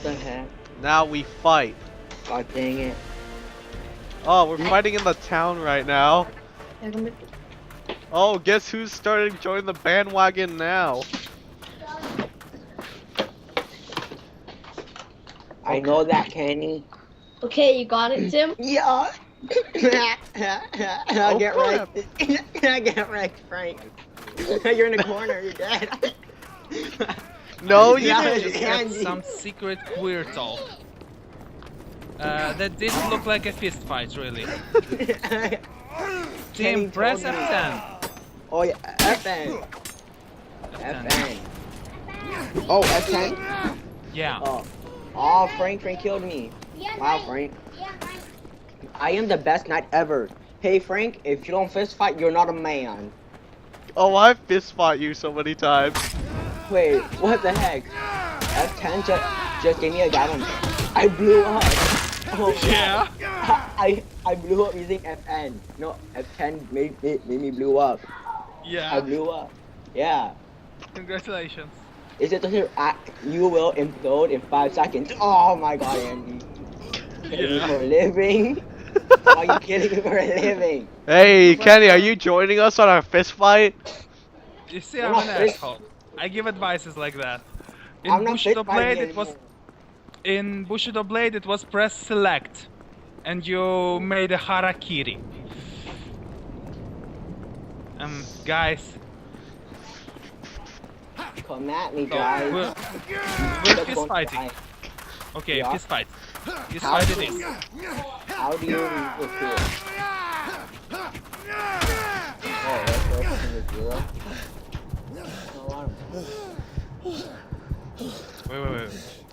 the heck? Now we fight. God dang it. Oh, we're fighting in the town right now. Yeah, come Oh, guess who's starting to join the bandwagon now? I know that, Kenny. Okay, you got it, Tim? Yeah. I'll get crap. wrecked. I get wrecked, Frank. You're in the corner. You're dead. No, you Yeah, didn't. Just had Andy. some secret queer talk. That didn't look like a fist fight, really. Kenny Team, press told me. F10. Oh yeah, FN. F10. FN. Oh, F10? Yeah. Oh, Frank killed me. Wow, Frank. I am the best knight ever. Hey, Frank, if you don't fist fight, you're not a man. Oh, I fist fought you so many times. Wait, what the heck? F10 just gave me a guidance. I blew up. Oh, Yeah. I blew up using FN. No, F10 made me blew up. I Yeah. blew up. Yeah. Congratulations. Is it the you will implode in 5 seconds? Oh my god, Andy. Kidding me for a living? Are you kidding me for a living? Hey, Kenny, are you joining us on our fist fight? You see, I'm an asshole. I give advices like that. In I'm not Bushido fist fighting Blade, it was anymore. in Bushido Blade, it was press select, and you made a harakiri. Guys, Come at me, so guys. we're Just fist don't fighting. die. Okay, Yeah. fist fight. Fist How fight do it is. How do you recruit? Oh, that's from the zero.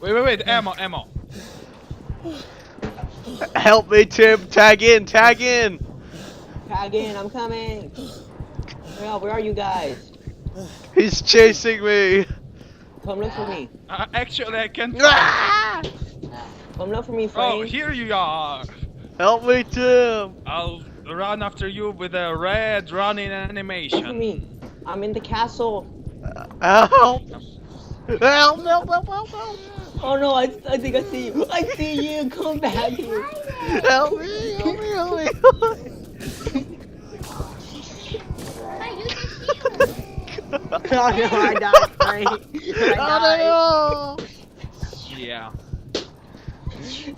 Wait, ammo. Help me, Tim. Tag in. Tag in, I'm coming. Where are you guys? He's chasing me. Come look for me. Actually, I can't. Ah! Come look for me, Frank. Oh, here you are. Help me, Tim. I'll run after you with a red running Look for animation. me. I'm in the castle. Help. Help. Oh no, I think I see you. I see you. Come back here. Help me. Oh no, I died, Frank. I died. Yeah.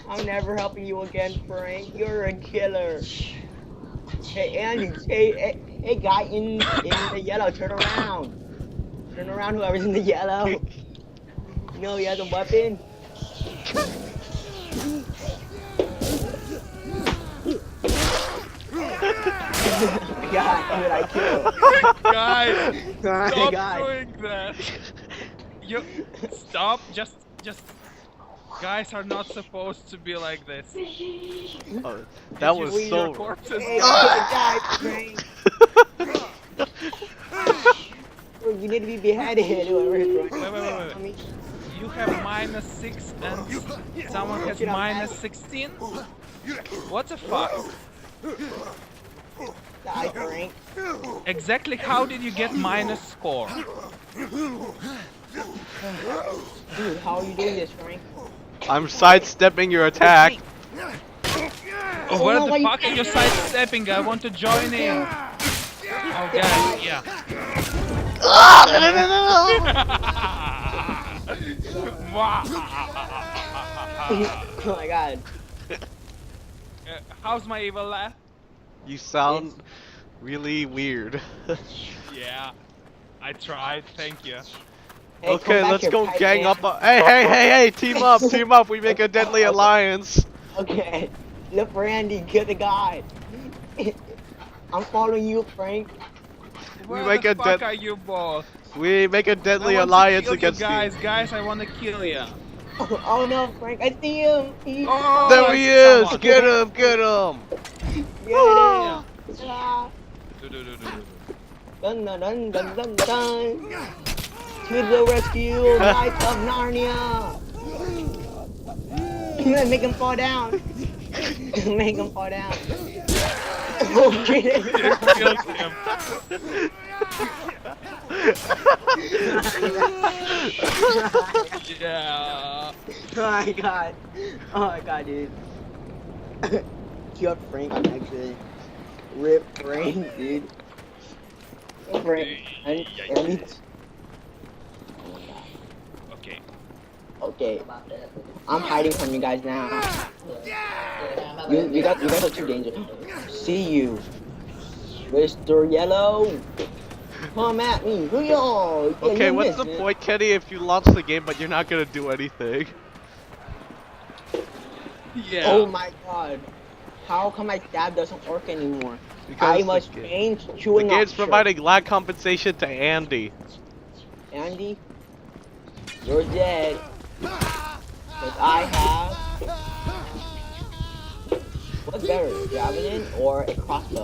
I'm never helping you again, Frank. You're a killer. Hey, Andy. Hey, guy in the yellow. Turn around. Turn around, whoever's in the yellow. You know he has a weapon. God, who did I kill? Guys, My stop God. doing that. You stop. Just. Guys are not supposed to be like this. Oh, that Did you was see so. your corpses? Hey, guy, Frank. You need to be beheaded. Whoever's throwing. Wait. You have -6 and someone has -16? What the fuck? Die, Frank. Exactly how did you get minus score? Dude, how are you doing this, Frank? I'm sidestepping your attack. Oh, where no, the why you- fuck are you sidestepping? I want to join in. Oh, guys, yeah. Oh my God. How's my evil laugh? You sound really weird. Yeah, I tried. Thank you. Hey, Okay, come back let's here, go pipe gang man. up. Hey, team up. We make a deadly alliance. Okay, look for Andy, kill the guy. I'm following you, Frank. Where make the a fuck dead- are you both? We make a deadly I want to alliance kill you against guys. you. Guys, I want to kill you. Oh no, Frank, I see him. Oh, There I he see is. someone. Get him. Get it. Ah. Dun dun dun dun dun dun. To the rescue, Knights of Narnia. Make him fall down. Make him fall down. Oh, You killed him. Yeah. Oh my god. Oh my god, dude. Killed Frank actually. Rip Frank, dude. Frank. And it's... Oh my god. Okay. Okay. I'm hiding from you guys now. You guys are too dangerous. See you. Mr. Yellow. Come at me. Yo. Yeah, Okay, you what's missed, the man. point, Kenny, if you launch the game but you're not gonna do anything? Yeah. Oh my god. How come my stab doesn't work anymore? Because I must change the chewing game's option. providing lag compensation to Andy. Andy, you're dead. But I have... What's better, javelin or a crossbow?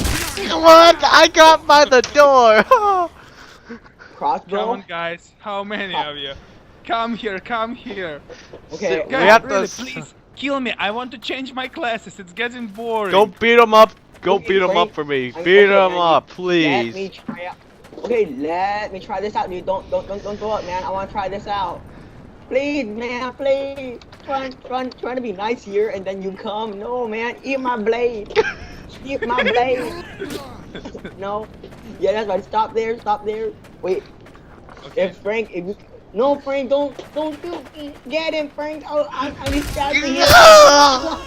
What? I got by the door! Crossbow? Come on, guys. How many of you? Come here. Come here. Okay, We Guys, have really, to please kill me. I want to change my classes. It's getting boring. Go beat him up. Go Okay, beat him Frank. up for me. Okay, Beat him Andy, up, Let me please. try out. Okay, let me try this out, dude. Don't go up, man. I want to try this out. Please, man, please. Trying to be nice here, and then you come. No, man, eat my blade. Eat my blade. No. Yeah, that's right. Stop there. Stop there. Wait. Okay. If Frank, if you, no, Frank, don't do. Get him, Frank. Oh, I need stabbing him. Oh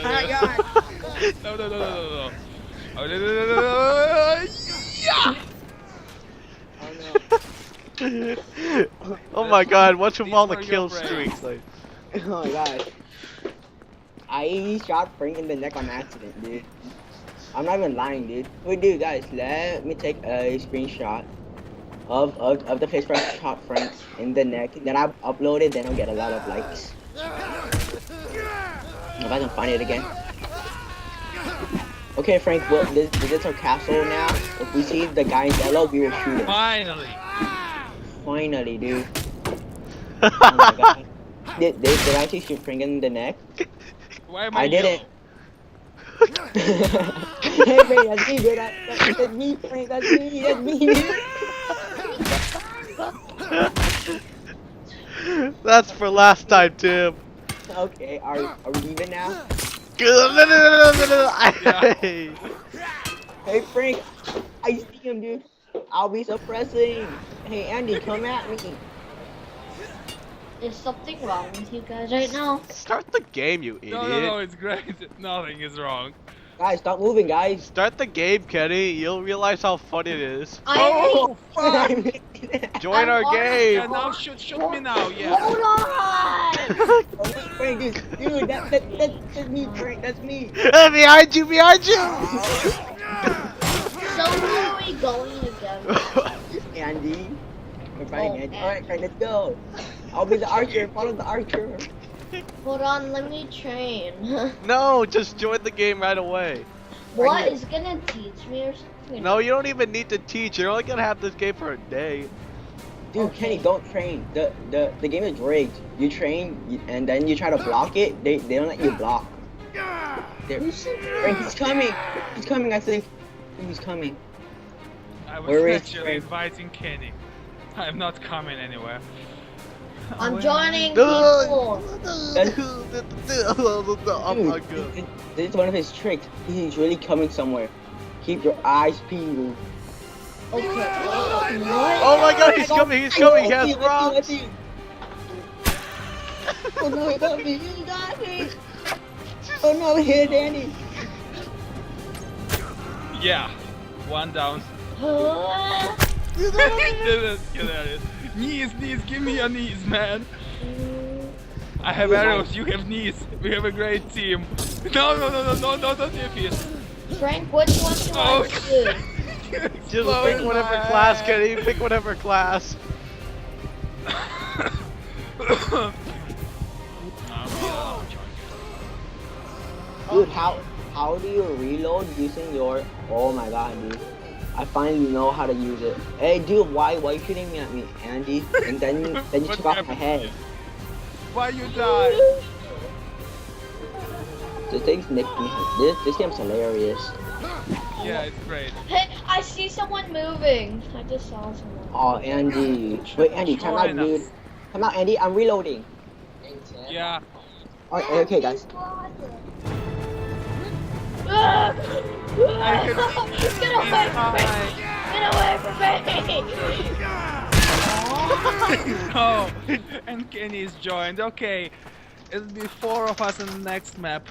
my god. No. Oh, no. Yeah. Oh no. Oh my god, what's with These all the were your kill friends. streaks? Like, Oh my god. I shot Frank in the neck on accident, dude. I'm not even lying, dude. Wait, dude, guys, let me take a screenshot of the place where I shot Frank in the neck. Then I'll upload it, then I'll get a lot of likes. If I can find it again. Okay, Frank, well, this is our castle now. If we see the guy in yellow, we will shoot him. Finally. Finally, dude. Oh my god. Did I actually shoot Frank in the neck? Why am I didn't. Hey, Frank, that's me, dude. That's me, Frank. That's me. That's me, dude. that's for last time, Tim. Okay, are we even now? Hey. Hey, Frank, I see him, dude. I'll be suppressing. Hey, Andy, come at me. Is something wrong with you guys right now? Start the game, you idiot. No, it's great. Nothing is wrong. Guys, stop moving, guys. Start the game, Kenny. You'll realize how fun it is. Oh, fuck. Join our Yeah, game. now shoot me now. Yeah. Hold on! Frank, dude, that's me, Frank. That's me. Behind you, behind you. So where are we going again? Andy. We're fighting Andy. Andy. Alright, Frank, let's go. I'll be the archer. Follow the archer. Hold on, let me train. No, just join the game right away. What is gonna teach me or something? No, you don't even need to teach. You're only gonna have this game for a day. Dude, Okay. Kenny, don't train. The game is rigged. You train, and then you try to block it. They don't let you block. There. Who said Frank, he's coming. He's coming, I think. He's coming. I was Where is actually Frank? inviting Kenny. I'm not coming anywhere. I'm joining No. people. Oh my god. Dude, this is one of his tricks. He's really coming somewhere. Keep your eyes peeled. Okay. What? Oh my god, he's coming, he's coming, he has rocks. Let's see. Oh no, he got me. He got me. Oh no, he hit Andy. Yeah. One down. Huh? Knees, give me your knees, man. I have arrows, you have knees. We have a great team. No, don't defeat. Frank, which one do Oh. I choose? Just pick whatever class, Kenny. Pick whatever class. Dude, how do you reload using your? Oh my god, dude. I finally know how to use it. Hey, dude, why you shooting me at me, Andy? And then you What took off my happened? head. Why you die? This thing's making me. This game's hilarious. Yeah, it's great. Hey, I see someone moving. I just saw someone. Oh, Andy. Wait, Andy, time out, Join dude. us. Time out, Andy. I'm reloading. Yeah. Okay, guys. Ah! I can Get away from me! Get away from me! Oh, and Kenny is joined. Okay, it'll be 4 of us in the next map.